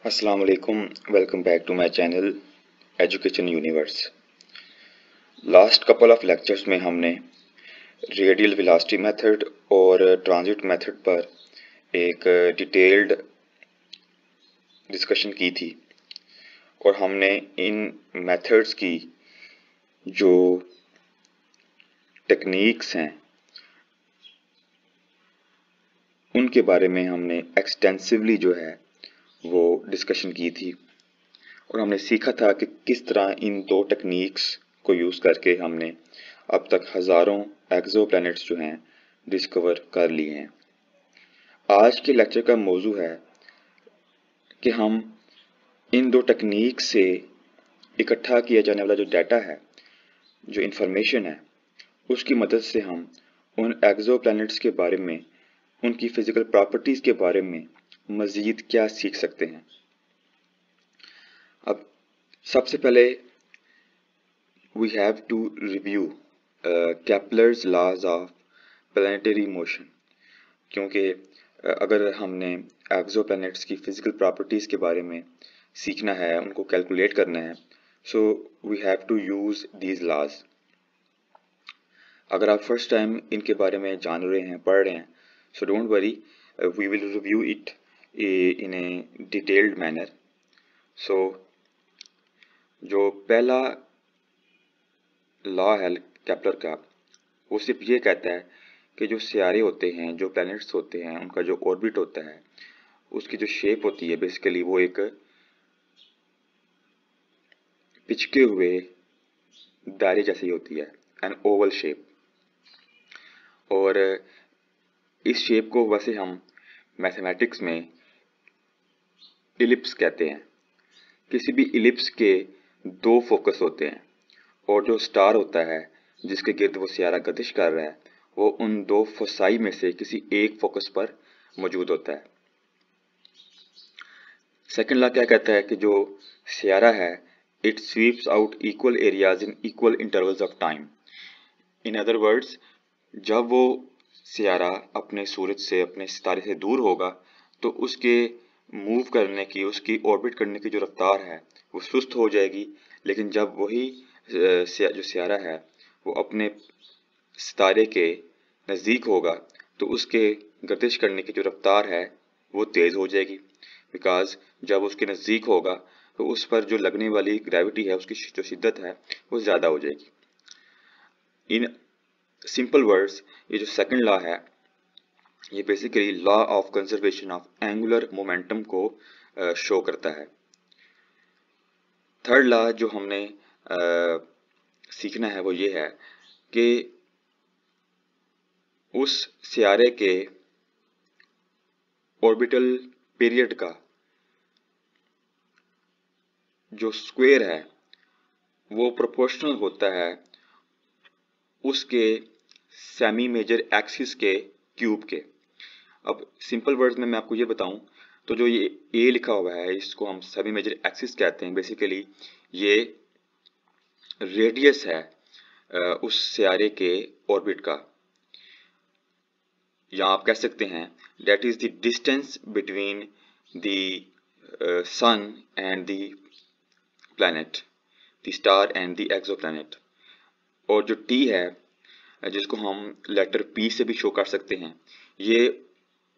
अस्सलाम वालेकुम, welcome back to my channel education universe. Last couple of lectures में हमने रेडियल वेलोसिटी मेथड और ट्रांजिट मेथड पर एक डिटेल्ड डिस्कशन की थी और हमने इन मेथड्स की जो टेक्निक्स हैं उनके बारे में हमने एक्सटेंसिवली जो है वो डिस्कशन की थी और हमने सीखा था कि किस तरह इन दो टेक्निक्स को यूज़ करके हमने अब तक हज़ारों एक्सोप्लैनेट्स जो हैं डिस्कवर कर लिए हैं। आज के लेक्चर का मौजू है कि हम इन दो टेक्निक से इकट्ठा किया जाने वाला जो डाटा है, जो इंफॉर्मेशन है, उसकी मदद से हम उन एक्सोप्लैनेट्स के बारे में, उनकी फिजिकल प्रॉपर्टीज़ के बारे में मज़ीद क्या सीख सकते हैं। अब सबसे पहले we have to review Kepler's laws of planetary motion, क्योंकि अगर हमने एक्सोप्लैनेट्स की फिजिकल प्रॉपर्टीज़ के बारे में सीखना है, उनको कैलकुलेट करना है, so we have to use these laws. अगर आप फर्स्ट टाइम इनके बारे में जान रहे हैं, पढ़ रहे हैं, so don't worry, we will review it in a detailed manner. So जो पहला लॉ है केपलर का, वो सिर्फ ये कहता है कि जो सियारे होते हैं, जो प्लैनेट्स होते हैं, उनका जो ऑर्बिट होता है, उसकी जो शेप होती है बेसिकली वो एक पिचके हुए दायरे जैसी होती है, एन ओवल शेप। और इस शेप को वैसे हम मैथमेटिक्स में इलिप्स कहते हैं। किसी भी इलिप्स के दो फोकस होते हैं और जो स्टार होता है जिसके गिर्द वो सियारा गर्दिश कर रहा है, वो उन दो फोसाई में से किसी एक फोकस पर मौजूद होता है। सेकेंड लॉ क्या कहता है कि जो सियारा है, it sweeps out equal areas in equal intervals of time. In other words, जब वो सियारा अपने सूरज से, अपने सितारे से दूर होगा तो उसके मूव करने की, उसकी ऑर्बिट करने की जो रफ्तार है वो सुस्त हो जाएगी। लेकिन जब वही जो सियारा है वो अपने सितारे के नज़दीक होगा तो उसके गर्दिश करने की जो रफ्तार है वो तेज़ हो जाएगी, बिकॉज जब उसके नज़दीक होगा तो उस पर जो लगने वाली ग्रेविटी है, उसकी जो शिद्दत है वो ज़्यादा हो जाएगी। इन सिंपल वर्ड्स, ये जो सेकंड लॉ है ये basically law of conservation of angular momentum को शो करता है। थर्ड लॉ जो हमने सीखना है वो ये है कि उस सियारे के ऑर्बिटल पीरियड का जो स्क्वायर है वो प्रोपोर्शनल होता है उसके सेमी मेजर एक्सिस के क्यूब के। अब सिंपल वर्ड्स में मैं आपको ये बताऊं तो जो ये ए लिखा हुआ है इसको हम सेमी मेजर एक्सिस कहते हैं। बेसिकली ये रेडियस है उस सियारे के ऑर्बिट का, या आप कह सकते हैं that is the distance between the sun and the planet, the star and the exoplanet. और जो टी है जिसको हम लेटर पी से भी शो कर सकते हैं, ये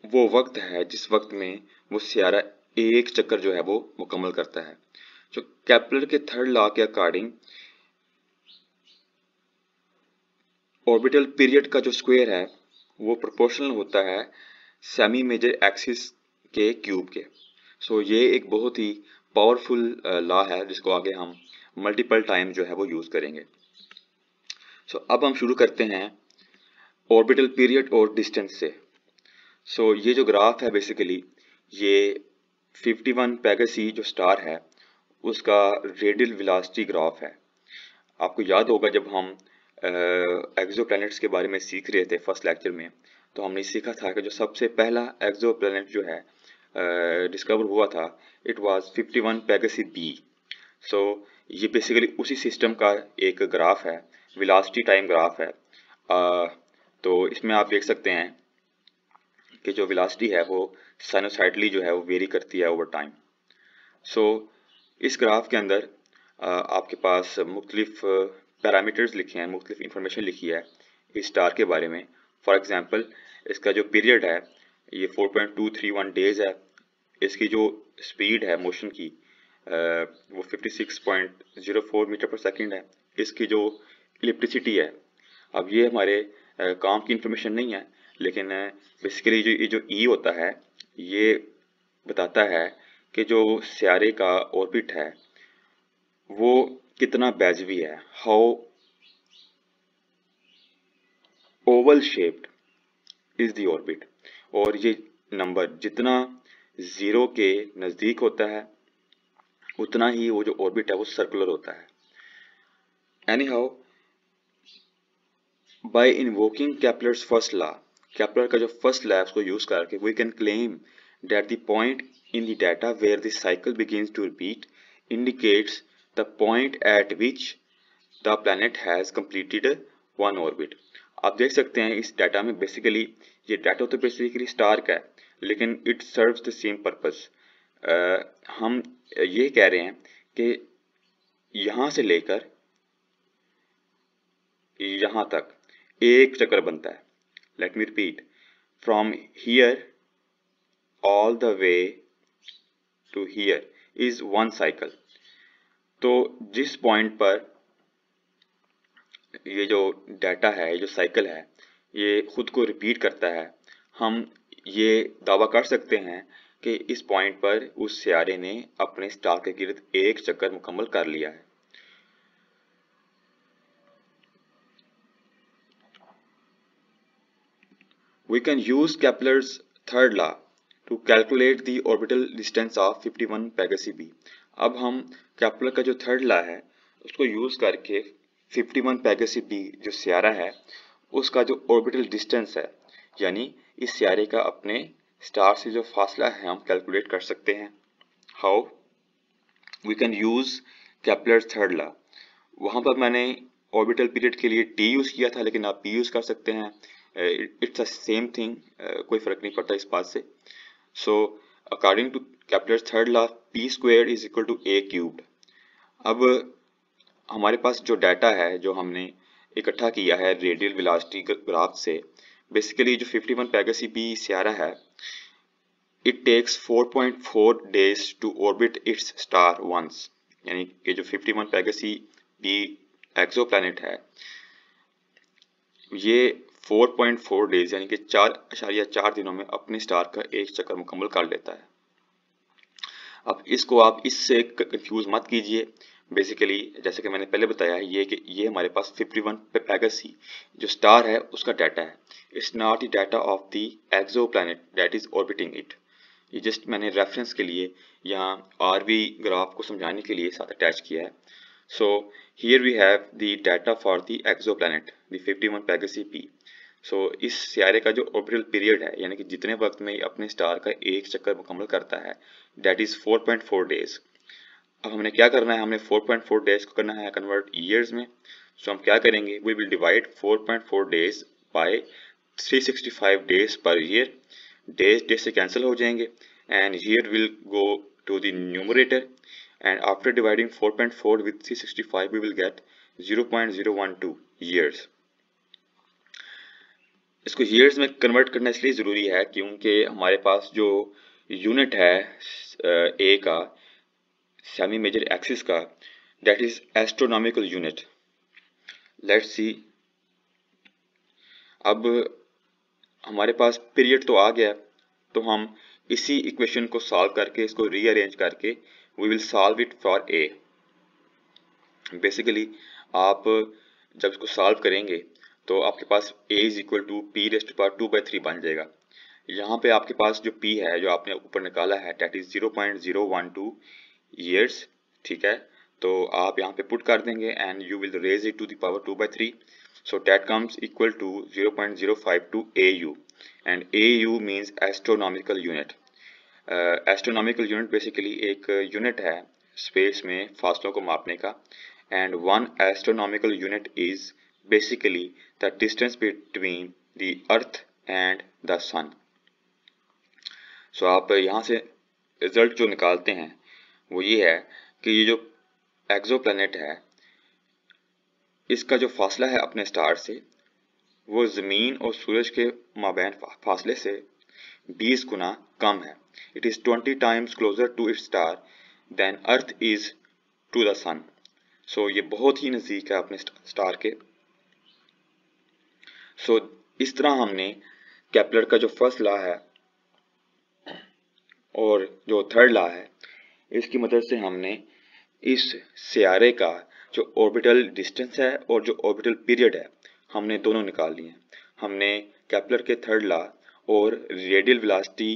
वो वक्त है जिस वक्त में वो सियारा एक चक्कर जो है वो मुकम्मल करता है। जो केपलर के थर्ड लॉ के अकॉर्डिंग ऑर्बिटल पीरियड का जो स्क्वायर है वो प्रोपोर्शनल होता है सेमी मेजर एक्सिस के क्यूब के। सो ये एक बहुत ही पावरफुल लॉ है जिसको आगे हम मल्टीपल टाइम जो है वो यूज करेंगे। सो अब हम शुरू करते हैं ऑर्बिटल पीरियड और डिस्टेंस से। सो ये जो ग्राफ है बेसिकली ये 51 पेगासी जो स्टार है उसका रेडियल वेलोसिटी ग्राफ है। आपको याद होगा जब हम एक्सोप्लैनेट्स के बारे में सीख रहे थे फर्स्ट लेक्चर में, तो हमने सीखा था कि जो सबसे पहला एक्सोप्लैनेट जो है डिस्कवर हुआ था, इट वाज 51 पेगासी बी। सो ये बेसिकली उसी सिस्टम का एक ग्राफ है, वेलोसिटी टाइम ग्राफ है। तो इसमें आप देख सकते हैं कि जो वेलोसिटी है वो साइनोसाइडली जो है वो वेरी करती है ओवर टाइम। सो इस ग्राफ के अंदर आपके पास मुख्तलिफ पैरामीटर्स लिखे हैं, मुख्तलिफ इंफॉर्मेशन लिखी है इस स्टार के बारे में। फॉर एग्जांपल इसका जो पीरियड है ये 4.231 डेज है, इसकी जो स्पीड है मोशन की वो 56.04 मीटर पर सेकंड है, इसकी जो इलेक्ट्रिसिटी है, अब ये हमारे काम की इंफॉर्मेशन नहीं है, लेकिन बेसिकली ये जो ई होता है ये बताता है कि जो सियारे का ऑर्बिट है वो कितना बैजवी है, how Oval shaped is the orbit. और ये नंबर जितना जीरो के नजदीक होता है उतना ही वो जो ऑर्बिट है वो सर्कुलर होता है। Anyhow, by invoking Kepler's first law, Kepler का जो फर्स्ट लॉ है उसको यूज करके we can claim that the point in the data where the cycle begins to repeat indicates the point at which the planet has completed one orbit। आप देख सकते हैं इस डाटा में बेसिकली ये डाटा तो बेसिकली स्टार का है, लेकिन it serves the same purpose. हम ये कह रहे हैं कि यहाँ से लेकर यहाँ तक एक चक्कर बनता है। Let me repeat, from here all the way to here is one cycle। तो जिस पॉइंट पर ये जो डाटा है, ये जो साइकिल है, ये खुद को रिपीट करता है, हम ये दावा कर सकते हैं कि इस पॉइंट पर उस सियारे ने अपने स्टार के गिर्द एक चक्कर मुकम्मल कर लिया है। We can use Kepler's third law to calculate the orbital distance of 51 Pegasi b। अब हम केपलर का जो थर्ड लॉ है उसको यूज करके 51 Pegasi b जो सियारा है उसका जो ऑर्बिटल डिस्टेंस है, यानी इस सियारे का अपने स्टार से जो फासला है हम कैलकुलेट कर सकते हैं। How we can use Kepler's third law. वहां पर मैंने ऑर्बिटल पीरियड के लिए टी यूज किया था, लेकिन आप पी यूज कर सकते हैं, इट्स अ सेम थिंग, कोई फर्क नहीं पड़ता इस बात से। So according to Kepler's third law P square is equal to a cubed. अब हमारे पास जो डाटा है जो हमने इकट्ठा किया है रेडियल वेलोसिटी ग्राफ से, बेसिकली जो 51 Pegasi b सियारा है, it takes 4.4 days to orbit its star once, यानी कि जो 51 Pegasi b एक्सोप्लैनेट है ये 4.4 डेज यानी कि 4.4 दिनों में अपने स्टार का एक चक्कर मुकम्मल कर लेता है। अब इसको आप इससे कंफ्यूज मत कीजिए, बेसिकली जैसे कि मैंने पहले बताया है ये कि ये हमारे पास 51 Pegasi जो स्टार है उसका डाटा है, it's not the data of the exoplanet that is orbiting it. ये जस्ट मैंने रेफरेंस के लिए यहाँ आरवी ग्राफ को समझाने के लिए साथ अटैच किया है। So here we have the data for the exoplanet, the 51 Pegasi b। So इस सियारे का जो ऑर्बिटल पीरियड है, यानी कि जितने वक्त में अपने स्टार का एक चक्कर मुकम्मल करता है, that is 4.4 days। अब हमने क्या करना है, हमने 4.4 days को करना है कन्वर्ट ईयर्स में। So हम क्या करेंगे, we will divide 4.4 days by 365 days per year। Days से कैंसिल हो जाएंगे and here will go to the numerator and after dividing 4.4 with 365 we will get 0.012 years। इसको years में कन्वर्ट करना इसलिए ज़रूरी है क्योंकि हमारे पास जो यूनिट है ए का सेमी मेजर एक्सिस का, that is astronomical unit. Let's see, अब हमारे पास पीरियड तो आ गया, तो हम इसी इक्वेशन को सॉल्व करके इसको रीअरेंज करके we will solve it for a. Basically आप जब इसको सॉल्व करेंगे तो आपके पास a is equal to P rest to power 2/3 बन जाएगा। यहाँ पे आपके पास जो p है जो आपने ऊपर निकाला है दैट इज 0.012 ईयर्स, ठीक है। तो आप यहाँ पे पुट कर देंगे and you will raise it to the power 2/3, so that comes equal to 0.052 AU and AU means astronomical unit। Astronomical unit basically एक यूनिट है स्पेस में फासलों को मापने का, and one astronomical unit is basically the distance between the earth and the sun. So आप यहाँ से रिजल्ट जो निकालते हैं वो ये है कि ये जो एक्सोप्लैनेट है इसका जो फासला है अपने स्टार से वो ज़मीन और सूरज के माबैन फासले से 20 गुना कम है। It is 20 times closer to its star than earth is to the sun. So ये बहुत ही नज़दीक है अपने स्टार के। सो इस तरह हमने केपलर का जो फर्स्ट लॉ है और जो थर्ड लॉ है इसकी मदद से हमने इस सियारे का जो ऑर्बिटल डिस्टेंस है और जो ऑर्बिटल पीरियड है हमने दोनों निकाल लिए हैं। हमने केपलर के थर्ड लॉ और रेडियल वेलोसिटी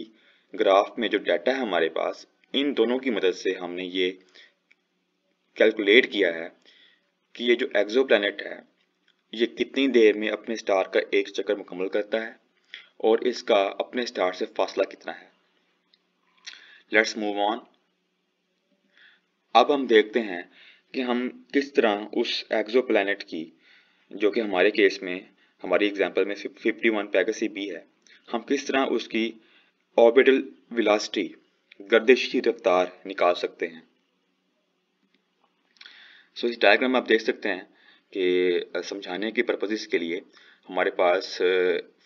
ग्राफ में जो डाटा है हमारे पास, इन दोनों की मदद से हमने ये कैलकुलेट किया है कि ये जो एक्सोप्लैनेट है ये कितनी देर में अपने स्टार का एक चक्कर मुकम्मल करता है और इसका अपने स्टार से फासला कितना है। Let's move on. अब हम देखते हैं कि हम किस तरह उस एक्सोप्लैनेट की, जो कि हमारे केस में हमारी एग्जांपल में 51 पेगासी बी है, हम किस तरह उसकी ऑर्बिटल वेलोसिटी गर्दिशी रफ्तार निकाल सकते हैं। सो इस डायग्राम में आप देख सकते हैं कि समझाने की पर्पसेस के लिए हमारे पास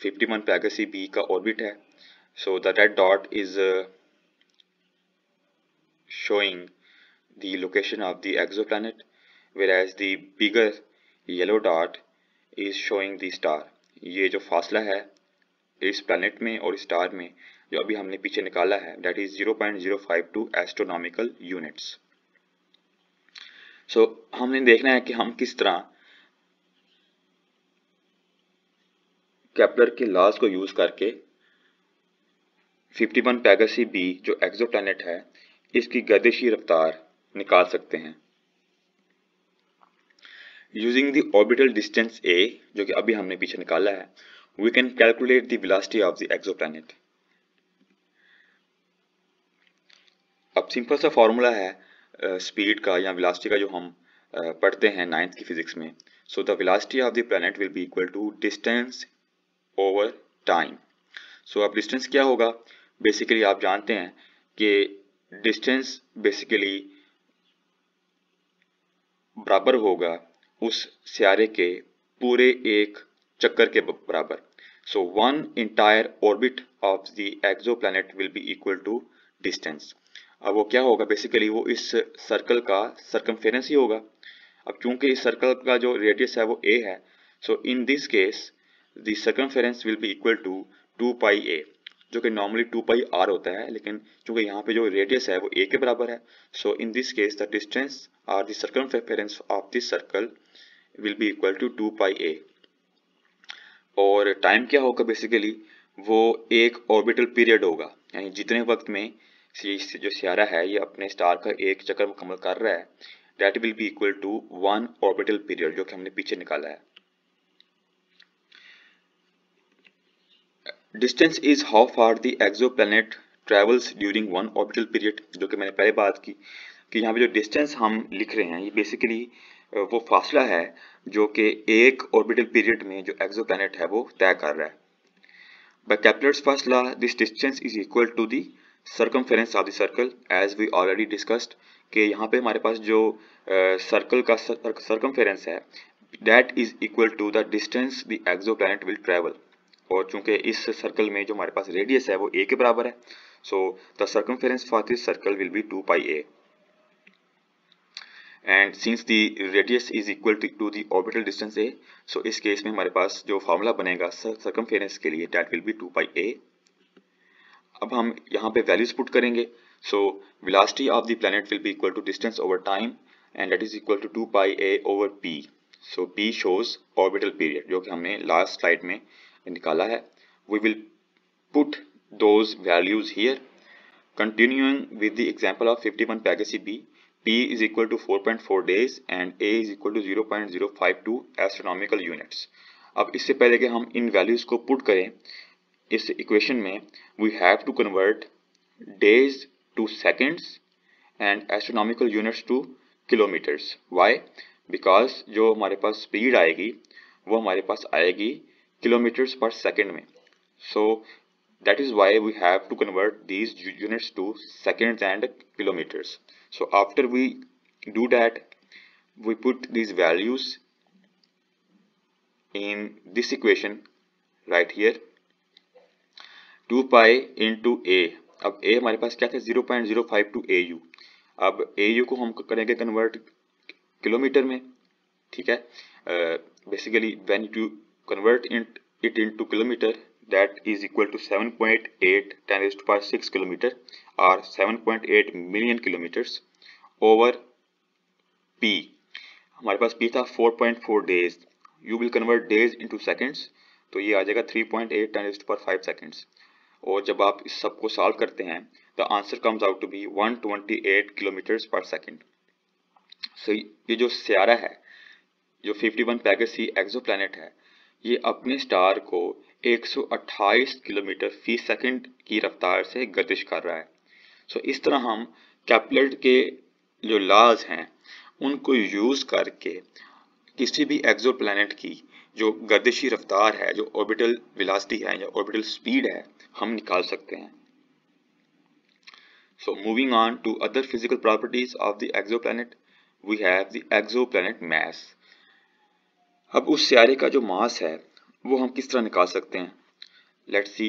51 पेगासी बी का ऑर्बिट है। So the red dot is showing the location of the exoplanet, whereas the bigger yellow dot is showing the star। ये जो फासला है इस प्लैनेट में और स्टार में जो अभी हमने पीछे निकाला है that is 0.052 एस्ट्रोनॉमिकल यूनिट्स। सो हमने देखना है कि हम किस तरह केपलर के लॉज को यूज करके 51 पेगासी बी जो एक्सोप्लैनेट है इसकी गर्दिशी रफ्तार निकाल सकते हैं। Using the orbital distance a जो कि अभी हमने पीछे निकाला है, we can calculate the velocity of the exoplanet. अब सिंपल सा फॉर्मूला है स्पीड का या वेलोसिटी का जो हम पढ़ते हैं 9th की फिजिक्स में। So the velocity of the planet will be equal to distance over time. So अब डिस्टेंस क्या होगा, बेसिकली आप जानते हैं कि डिस्टेंस बेसिकली बराबर होगा उस सियारे के पूरे एक चक्कर के बराबर। So one entire orbit of the exoplanet will be equal to distance. अब वो क्या होगा, बेसिकली वो इस सर्कल का सर्कमफेरेंस ही होगा। अब चूंकि इस सर्कल का जो रेडियस है वो a है, so in this case the circumference will be equal to 2 pi a, जो कि नॉर्मली 2 पाई r होता है, लेकिन चूंकि यहाँ पे जो रेडियस है वो a के बराबर है, so in this case the distance और the circumference of this circle will be equal to 2 pi a। और टाइम क्या होगा, बेसिकली वो एक ऑर्बिटल पीरियड होगा, यानी जितने वक्त में जो सियारा है ये अपने स्टार का एक चक्कर मुकम्मल कर रहा है, that will be equal to 1 orbital period, जो कि हमने पीछे निकाला है। Distance is how far the exoplanet travels during one orbital period, जो कि मैंने पहले बात की कि यहाँ पे जो डिस्टेंस हम लिख रहे हैं ये बेसिकली वो फासला है जो कि एक ऑर्बिटल पीरियड में जो एक्सोप्लैनेट है वो तय कर रहा है। By Kepler's first law, this distance is equal to the circumference of the circle, as we already discussed, कि यहाँ पे हमारे पास जो सर्कल का सर्कमफेरेंस है that is equal to the distance the exoplanet will travel। और चूंकि इस सर्कल में जो हमारे पास रेडियस है वो a के बराबर है, so the circumference for this circle will be 2 pi a। And since the radius is equal to the orbital distance a, so इस केस में हमारे पास जो फार्मूला बनेगा सर्कमफेरेंस के लिए that will be 2 pi a। अब हम यहाँ पे वैल्यूज पुट करेंगे। So velocity of the planet will be equal to distance over time and that is equal to 2 pi a over p। So p shows orbital period जो कि हमने last slide में निकाला है। We will put those values here. Continuing with the example of 51 Pegasi B, P is equal to 4.4 days and A is equal to 0.052 astronomical units। अब इससे पहले कि हम इन वैल्यूज को पुट करें इस इक्वेशन में, we have to convert days to seconds and astronomical units to kilometers। Why? Because जो हमारे पास स्पीड आएगी वो हमारे पास आएगी किलोमीटर्स पर सेकेंड में। So That is why we have to convert these units to seconds and kilometers. So after we do that, we put these values in this equation right here. 2 pi into a, अब a हमारे पास क्या था 0.052 AU। अब AU को हम करेंगे convert kilometre में, ठीक है। Basically when you convert it into kilometer, that is equal to 7.8 10 raised to power 6 kilometer or 7.8 million kilometers over p। हमारे पास p था 4.4 days, you will convert days into seconds, तो ये आ जाएगा 3.8 10 raised to power 5 seconds। और जब आप इस सब को सॉल्व करते हैं, the answer comes out to be 128 kilometers per second। So ये जो सियारा है, जो 51 पेगासी एक्सोप्लैनेट है, ये अपने स्टार को 128 किलोमीटर फी सेकंड की रफ्तार से गर्दिश कर रहा है। सो इस तरह हम केपलर के जो लॉज हैं उनको यूज करके किसी भी एक्सोप्लैनेट की जो गर्दिशी रफ्तार है, जो ऑर्बिटल वेलोसिटी है या ऑर्बिटल स्पीड है, हम निकाल सकते हैं। So moving on to other physical properties of the exoplanet, we have the exoplanet mass. अब उस सियारे का जो मास है वो हम किस तरह निकाल सकते हैं, लेट्स सी।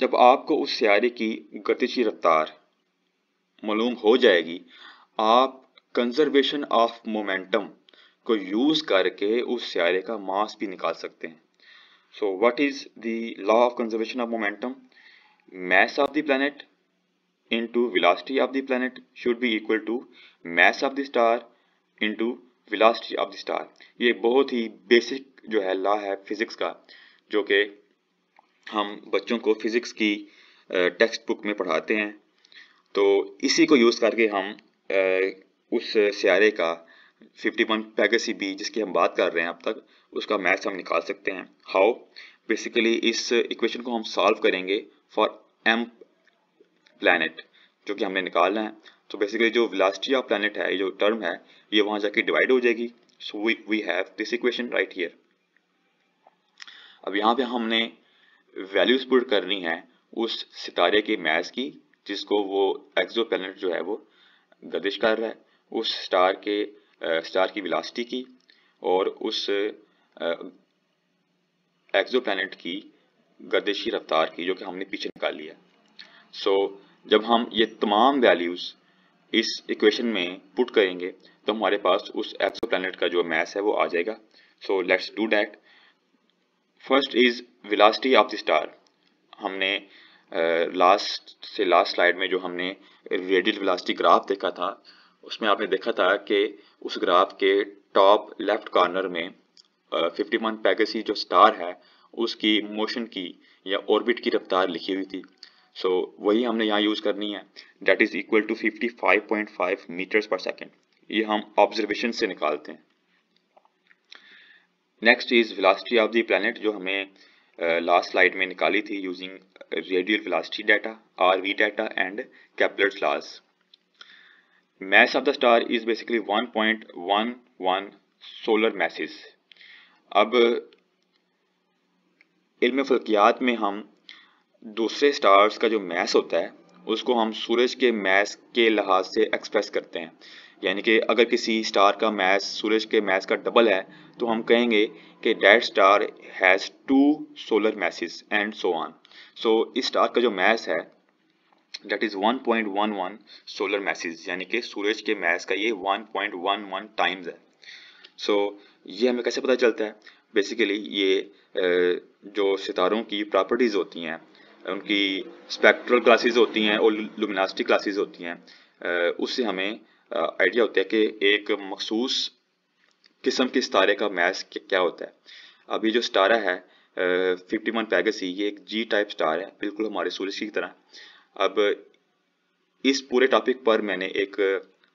जब आपको उस सियारे की गतिशील रफ्तार मालूम हो जाएगी, आप कंजर्वेशन ऑफ मोमेंटम को यूज करके उस सियारे का मास भी निकाल सकते हैं। So what is the law of conservation of momentum? mass of the planet into velocity of the planet should be equal to mass of the star into velocity of the star। ये बहुत ही basic जो है law है physics का, जो कि हम बच्चों को फिजिक्स की टेक्स्ट बुक में पढ़ाते हैं। तो इसी को यूज करके हम उस सियारे का 51 पेगासी बी जिसकी हम बात कर रहे हैं अब तक, उसका मैथ हम निकाल सकते हैं। हाउ? बेसिकली इस इक्वेशन को हम सॉल्व करेंगे फॉर एम प्लैनेट जो कि हमने निकालना है। तो बेसिकली जो वेलोसिटी ऑफ प्लैनेट है, ये जो टर्म है, ये वहां जाके डिवाइड हो जाएगी। So we have this equation right here. अब यहाँ पे हमने वैल्यूज पुट करनी है उस सितारे के मास की जिसको वो एक्सोप्लैनेट जो है वो गर्दिश कर रहा है, उस स्टार की वेलोसिटी की और उस एक्सोप्लैनेट की गर्दिशी रफ्तार की, जो कि हमने पीछे निकाल लिया। सो जब हम ये तमाम वैल्यूज इस इक्वेशन में पुट करेंगे तो हमारे पास उस एक्सोप्लैनेट का जो मास है वो आ जाएगा। So let's do that. First is velocity of the star. हमने लास्ट स्लाइड में जो हमने रेडियल वेलोसिटी ग्राफ देखा था, उसमें आपने देखा था कि उस ग्राफ के टॉप लेफ्ट कॉर्नर में 51 पेगासी जो स्टार है उसकी मोशन की या ऑर्बिट की रफ्तार लिखी हुई थी। सो वही हमने यहाँ यूज करनी है, that is equal to 55.5 meters पर सेकेंड। ये हम ऑब्जर्वेशन से निकालते हैं। Next is velocity of the planet, जो हमें लास्ट स्लाइड में निकाली थी using radial velocity data, RV data and Kepler's laws. mass of the star is basically 1.11 solar masses। अब इल्म फल्कियात में हम दूसरे स्टार्स का जो मैस होता है उसको हम सूरज के मैस के लिहाज से एक्सप्रेस करते हैं। यानी कि अगर किसी स्टार का मैस सूरज के मैस का डबल है तो हम कहेंगे कि that star has 2 solar masses and so on. So इस स्टार का जो मैस है दैट इज 1.11 सोलर मैसेस, यानी कि सूरज के मैस का ये 1.11 टाइम्स है। सो ये हमें कैसे पता चलता है? बेसिकली ये जो सितारों की प्रॉपर्टीज़ होती हैं, उनकी स्पेक्ट्रल क्लासेस होती हैं और लुमिनोसिटी क्लासेस होती हैं, उससे हमें आइडिया होता है कि एक मखसूस किस्म के सितारे का मैस क्या होता है। अब ये जो सितारा है 51 पेगासी, ये एक G टाइप स्टार है, बिल्कुल हमारे सूरज की तरह। अब इस पूरे टॉपिक पर मैंने एक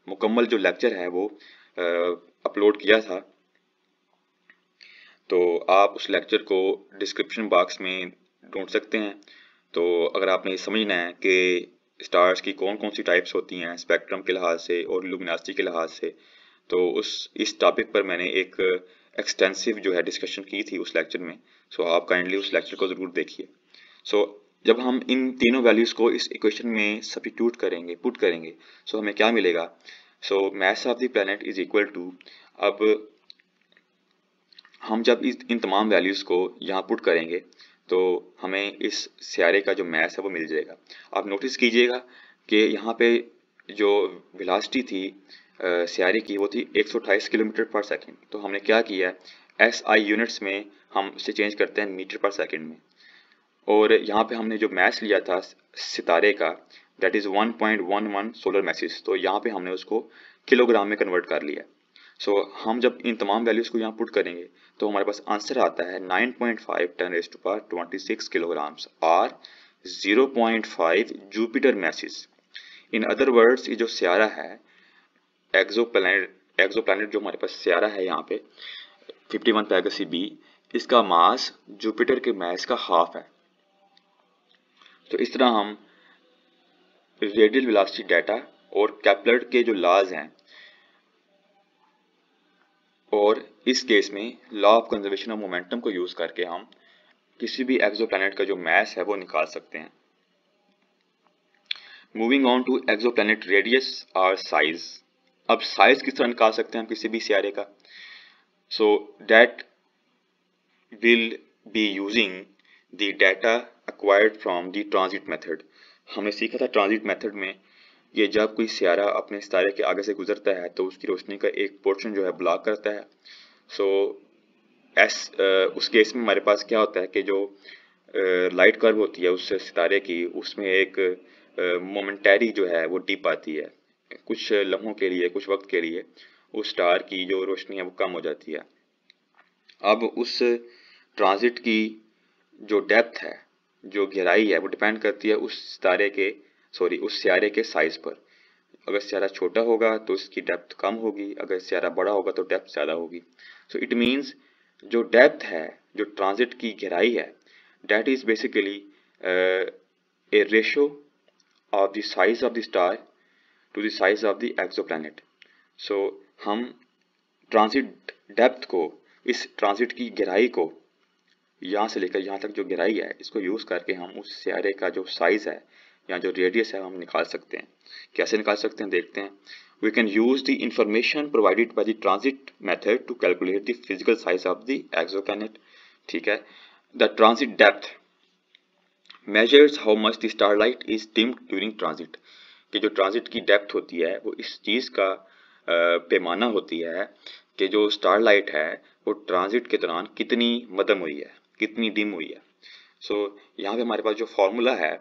मुकम्मल जो लेक्चर है वो अपलोड किया था, तो आप उस लेक्चर को डिस्क्रिप्शन बॉक्स में ढूंढ सकते हैं। तो अगर आपने समझना है कि स्टार्स की कौन कौन सी टाइप्स होती हैं स्पेक्ट्रम के लिहाज से और लुमिनोसिटी के लिहाज से, तो इस टॉपिक पर मैंने एक एक्सटेंसिव जो है डिस्कशन की थी उस लेक्चर में। सो आप काइंडली उस लेक्चर को ज़रूर देखिए। सो जब हम इन तीनों वैल्यूज़ को इस इक्वेशन में सब्स्टिट्यूट करेंगे, पुट करेंगे, सो हमें क्या मिलेगा? So mass of the planet is equal to, अब हम जब इन तमाम वैल्यूज़ को यहाँ पुट करेंगे तो हमें इस सियारे का जो मास है वो मिल जाएगा। आप नोटिस कीजिएगा कि यहाँ पे जो वेलोसिटी थी सियारे की वो थी 128 किलोमीटर पर सेकंड। तो हमने क्या किया है, SI यूनिट्स में हम इसे चेंज करते हैं मीटर पर सेकंड में, और यहाँ पे हमने जो मास लिया था सितारे का दैट इज़ 1.11 सोलर मैसेज, तो यहाँ पे हमने उसको किलोग्राम में कन्वर्ट कर लिया। सो हम जब इन तमाम वैल्यूज़ को यहाँ पुट करेंगे तो हमारे पास आंसर आता है 9.5 10⁻26 किलोग्राम्स और 0.5 Jupiter message. In other words, ये जो सियारा है एक्सोप्लैनेट जो हमारे पास सियारा है यहाँ पे 51 पैगसी बी, इसका मास जुपिटर के मास का हाफ है। तो इस तरह हम रेडियल वेलोसिटी डाटा और केपलर के जो लॉज हैं और इस केस में law of conservation of momentum को यूज करके हम किसी भी एक्सोप्लैनेट का जो मास है वो निकाल सकते हैं। Moving on to exoplanet radius और साइज। अब साइज किस तरह निकाल सकते हैं हम किसी भी सियारे का? So that will be using the data acquired from the transit method। हमने सीखा था ट्रांजिट मेथड में ये जब कोई सियारा अपने सितारे के आगे से गुजरता है तो उसकी रोशनी का एक पोर्शन जो है ब्लॉक करता है। सो उस केस में हमारे पास क्या होता है कि जो लाइट कर्व होती है उस सितारे की, उसमें एक मोमेंटरी जो है वो डिप आती है, कुछ लम्हों के लिए, कुछ वक्त के लिए उस स्टार की जो रोशनी है वो कम हो जाती है। अब उस ट्रांजिट की जो डेप्थ है, जो गहराई है, वो डिपेंड करती है उस सियारे के साइज पर। अगर सियारा छोटा होगा तो इसकी डेप्थ कम होगी, अगर सियारा बड़ा होगा तो डेप्थ ज़्यादा होगी। सो इट मीन्स जो डेप्थ है, जो ट्रांजिट की गहराई है, that is basically a ratio of the size of the star to the size of the exoplanet. So हम ट्रांजिट डेप्थ को, इस ट्रांजिट की गहराई को, यहाँ से लेकर यहाँ तक जो गहराई है, इसको यूज करके हम उस सियारे का जो साइज है या जो रेडियस है हम निकाल सकते हैं। कैसे निकाल सकते हैं देखते हैं। We can use the information provided by the transit method to calculate the physical size of the exoplanet. ठीक है, the transit depth measures how much the starlight is dimmed during transit. कि जो ट्रांजिट की depth होती है वो इस चीज का पैमाना होती है कि जो स्टारलाइट है वो ट्रांजिट के दौरान कितनी मदम हुई है, कितनी डिम हुई है। सो यहाँ पे हमारे पास जो फॉर्मूला है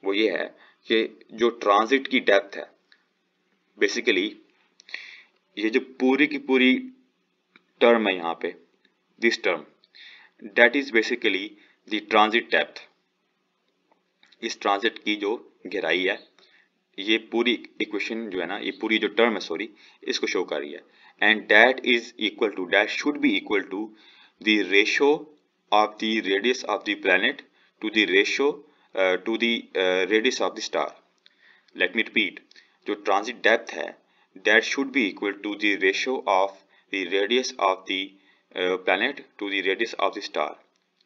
वो ये है कि जो ट्रांजिट की डेप्थ है, बेसिकली ये जो पूरी की पूरी टर्म है यहाँ पे, this term that is basically the transit depth. इस ट्रांजिट की जो गहराई है, ये पूरी इक्वेशन जो है ना, ये पूरी जो टर्म है इसको शो कर रही है। And that is equal to, that should be equal to the ratio of the radius of the planet to the ratio to the radius of the star। Let me repeat, जो transit depth है that should be equal to the ratio of the radius of the planet to the radius of the star।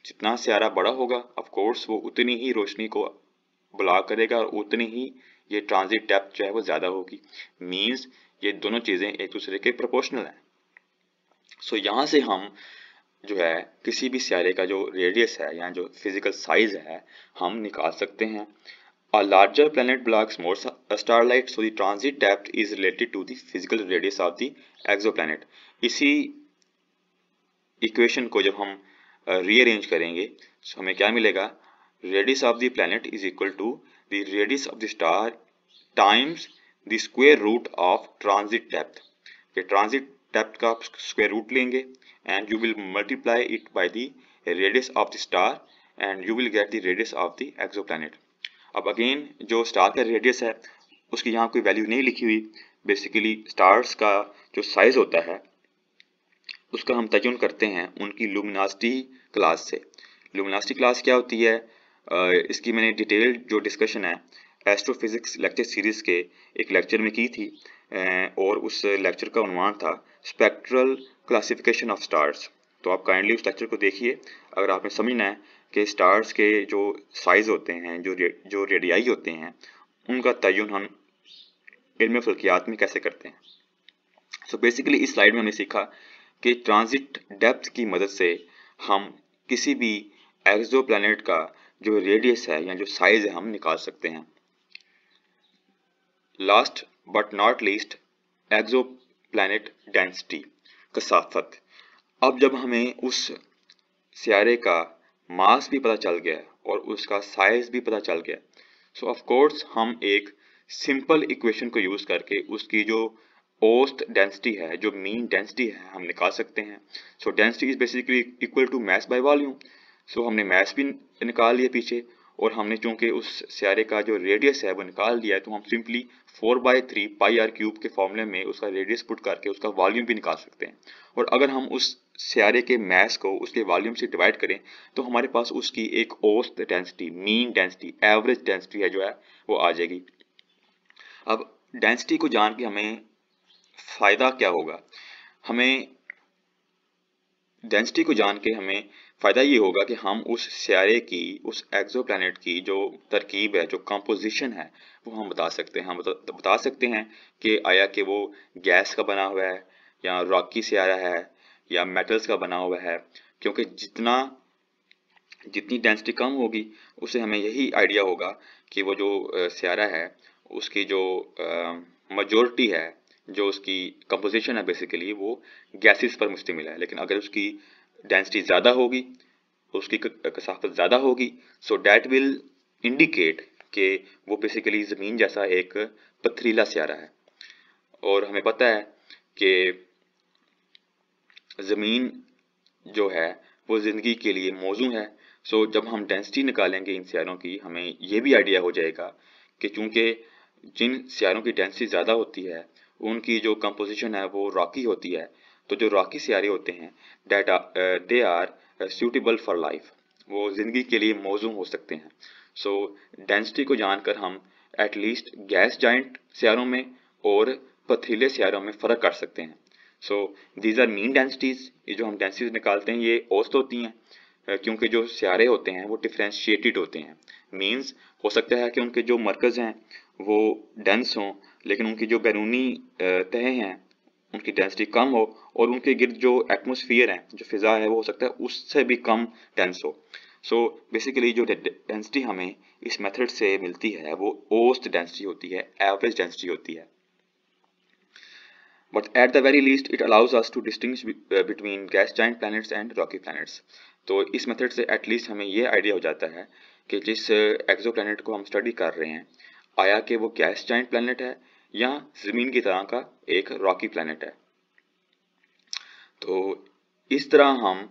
जितना Sierra बड़ा होगा of course वो उतनी ही रोशनी को block करेगा और उतनी ही ये ट्रांजिट डेप्थ जो है वो ज़्यादा होगी। मीन्स ये दोनों चीज़ें एक दूसरे के प्रोपोर्शनल हैं। सो यहाँ से हम जो है किसी भी सियारे का जो रेडियस है या जो फिजिकल साइज है हम निकाल सकते हैं। A larger planet blocks more starlight, so the transit depth is related to the physical radius of the exoplanet। इसी इक्वेशन को जब हम रीअरेंज करेंगे तो हमें क्या मिलेगा? Radius of the planet is equal to the radius of the star times the square root of transit depth. Transit depth का स्क्वायर रूट लेंगे and you will multiply it by the radius of the star and you will get the radius of the exoplanet। अब again जो star का radius है उसकी यहाँ कोई value नहीं लिखी हुई। बेसिकली स्टार्स का जो साइज होता है उसका हम तयन करते हैं उनकी लुमिनोसिटी क्लास से। लुमिनोसिटी क्लास क्या होती है? इसकी मैंने डिटेल जो डिस्कशन है एस्ट्रोफिजिक्स लेक्चर सीरीज के एक लेक्चर में की थी और उस लेक्चर का उन्वान था स्पेक्ट्रल क्लासिफिकेशन ऑफ स्टार्स। तो आप काइंडली उस लेक्चर को देखिए अगर आपने समझना है कि स्टार्स के जो साइज होते हैं, जो रेडियाई होते हैं, उनका तयन हम इल्म फल्कियात में कैसे करते हैं। सो बेसिकली इस स्लाइड में हमने सीखा कि ट्रांजिट डेप्थ की मदद से हम किसी भी एक्सो प्लैनेट का जो रेडियस है या जो साइज है हम निकाल सकते हैं। Last but not least, exoplanet density, कसाफत। अब जब हमें उस सियारे का मास भी पता चल गया और उसका साइज भी पता चल गया, सो ऑफ कोर्स हम एक सिंपल इक्वेशन को यूज करके उसकी जो औसत डेंसिटी है, जो मीन डेंसिटी है, हम निकाल सकते हैं। So density is basically equal to mass by volume. So हमने मास भी निकाल लिया पीछे, और हमने चूंकि उस सियारे का जो रेडियस है वो निकाल दिया है, तो हम सिंपली 4/3 पाई आर क्यूब के फॉर्मूले में उसका रेडियस पुट करके उसका वॉल्यूम भी निकाल सकते हैं। और अगर हम उस सियारे के मास को उसके वॉल्यूम से डिवाइड करें तो हमारे पास उसकी एक औसत density, mean density, average density है जो है वो आ जाएगी। अब डेंसिटी को जान के हमें फायदा क्या होगा? हमें डेंसिटी को जान के हमें फायदा ये होगा कि हम उस सियारे की, उस एक्सोप्लैनेट की जो तरकीब है, जो कंपोजिशन है, वो हम बता सकते हैं। हम बता सकते हैं कि आया कि वो गैस का बना हुआ है या रॉकी सियारा है या मेटल्स का बना हुआ है, क्योंकि जितनी डेंसिटी कम होगी उससे हमें यही आइडिया होगा कि वो जो सियारा है उसकी जो मेजॉरिटी है, जो उसकी कंपोजिशन है बेसिकली वो गैसेस पर मुश्तमिल है। लेकिन अगर उसकी डेंसिटी ज़्यादा होगी, उसकी कसाफत ज़्यादा होगी, सो डैट विल इंडिकेट कि वो बेसिकली ज़मीन जैसा एक पथरीला सियारा है। और हमें पता है कि ज़मीन जो है वो ज़िंदगी के लिए मौजू है। सो जब हम डेंसिटी निकालेंगे इन सियारों की, हमें ये भी आइडिया हो जाएगा कि चूंकि जिन सियारों की डेंसिटी ज़्यादा होती है उनकी जो कंपोजिशन है वो रॉकी होती है, तो जो रॉकी सियारे होते हैं they are suitable for life, वो ज़िंदगी के लिए मौजू हो सकते हैं। सो डेंसिटी को जानकर हम एटलीस्ट गैस जाइंट सियारों में और पथरीले सियारों में फ़र्क कर सकते हैं। So these are mean densities. ये जो हम डेंसिटीज निकालते हैं ये औसत होती हैं, क्योंकि जो सियारे होते हैं वो डिफ्रेंशिएटेड होते हैं। मीन्स हो सकता है कि उनके जो मरकज़ हैं वो डेंस हों, लेकिन उनकी जो बैरूनी तह हैं उनकी डेंसिटी कम हो, और उनके गिर्द जो एटमोसफियर है, जो फिज़ा है, वो हो सकता है उससे भी कम डेंस हो। सो बेसिकली जो डेंसिटी हमें इस मेथड से मिलती है वो औसत डेंसिटी होती है, एवरेज डेंसिटी होती है। But at the very least, it allows us to distinguish between gas giant planets and rocky planets. तो इस मेथड से एटलीस्ट हमें ये आइडिया हो जाता है कि जिस एक्सो प्लानट को हम स्टडी कर रहे हैं, आया कि वो गैस जाइंट प्लानट है या ज़मीन की तरह का एक रॉकी प्लानट है। तो इस तरह हम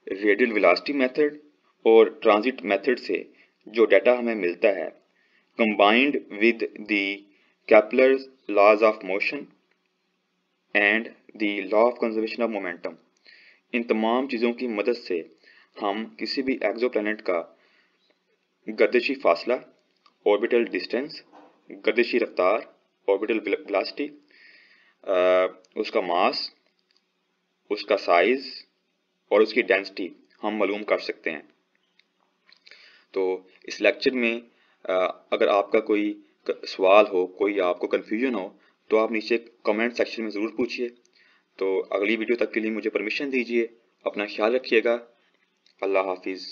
रेडियल वेलोसिटी मेथड और ट्रांजिट मेथड से जो डाटा हमें मिलता है, combined with the Kepler's laws of motion and the law of conservation of momentum, इन तमाम चीज़ों की मदद से हम किसी भी एक्सोप्लैनेट का गर्दिशी फासला, ऑर्बिटल डिस्टेंस, गर्दिशी रफ्तार, ऑर्बिटल वेलोसिटी, उसका मास, उसका साइज और उसकी डेंसिटी हम मालूम कर सकते हैं। तो इस लेक्चर में अगर आपका कोई सवाल हो, कोई आपको कन्फ्यूजन हो, तो आप नीचे कमेंट सेक्शन में ज़रूर पूछिए। तो अगली वीडियो तक के लिए मुझे परमिशन दीजिए। अपना ख्याल रखिएगा। अल्लाह हाफिज़।